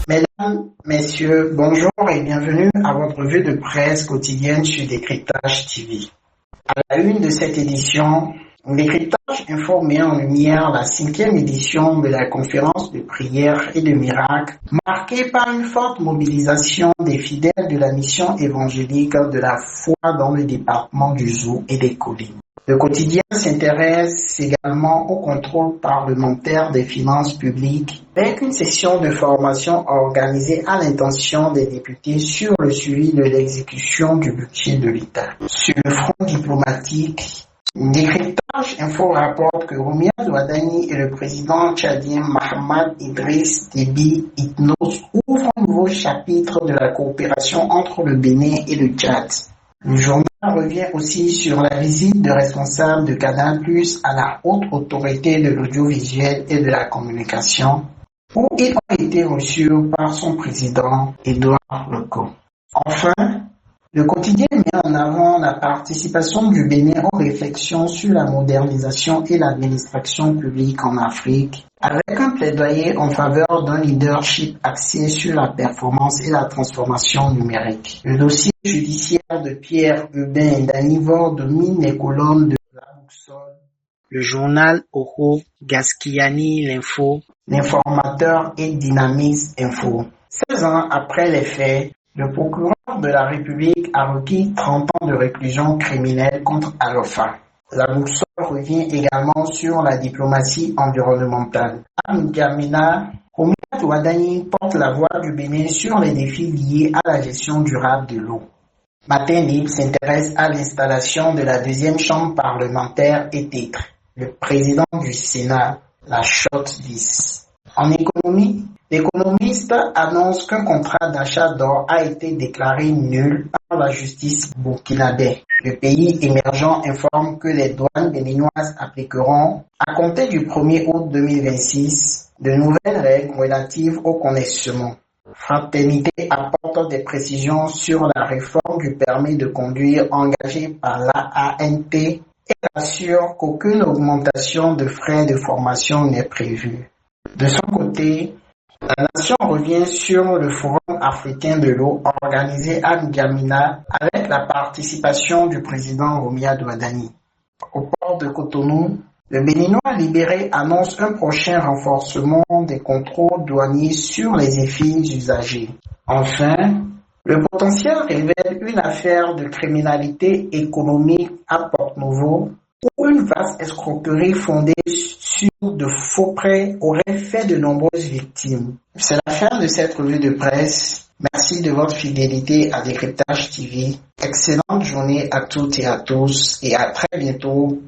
Mesdames, Messieurs, bonjour et bienvenue à votre revue de presse quotidienne sur Décryptage TV. À la une de cette édition, Décryptage Info met en lumière la 5e édition de la conférence de prière et de miracles, marquée par une forte mobilisation des fidèles de la mission évangélique de la foi dans le département du Zou et des Collines. Le quotidien s'intéresse également au contrôle parlementaire des finances publiques avec une session de formation organisée à l'intention des députés sur le suivi de l'exécution du budget de l'État. Sur le front diplomatique, Décryptage Info rapporte que Rumia Douadani et le président tchadien Mahamat Idriss Déby Itno ouvrent un nouveau chapitre de la coopération entre le Bénin et le Tchad. Le journal revient aussi sur la visite de responsables de Canal+ à la haute autorité de l'audiovisuel et de la communication, où ils ont été reçus par son président, Édouard Leco. Enfin, le quotidien met en avant la participation du Bénin aux réflexions sur la modernisation et l'administration publique en Afrique, avec un plaidoyer en faveur d'un leadership axé sur la performance et la transformation numérique. Le dossier judiciaire de Pierre Hubin Danivore domine les colonnes de La Boussole, le journal Oro, Gaskiani l'Info, l'Informateur et Dynamis Info. 16 ans après les faits, le procureur de la République a requis 30 ans de réclusion criminelle contre Alpha. La Boussole revient également sur la diplomatie environnementale. À N'Djamena, Rumia Douadani porte la voix du Bénin sur les défis liés à la gestion durable de l'eau. Matin Libre s'intéresse à l'installation de la deuxième chambre parlementaire et titre le président du Sénat, la Chotte 10. En économie, l'économiste annonce qu'un contrat d'achat d'or a été déclaré nul par la justice burkinabé. Le pays émergent informe que les douanes béninoises appliqueront, à compter du 1er août 2026, de nouvelles règles relatives au connaissement. Fraternité apporte des précisions sur la réforme du permis de conduire engagée par l'AANT et assure qu'aucune augmentation de frais de formation n'est prévue. De son côté, la nation revient sur le Forum africain de l'eau organisé à N'Djamena avec la participation du président Rumia Douadani. Au port de Cotonou, le Béninois libéré annonce un prochain renforcement des contrôles douaniers sur les effets usagers. Enfin, le potentiel révèle une affaire de criminalité économique à Porte-Nouveau où une vaste escroquerie fondée sur de faux prêts aurait fait de nombreuses victimes. C'est la fin de cette revue de presse. Merci de votre fidélité à Décryptage TV. Excellente journée à toutes et à tous et à très bientôt.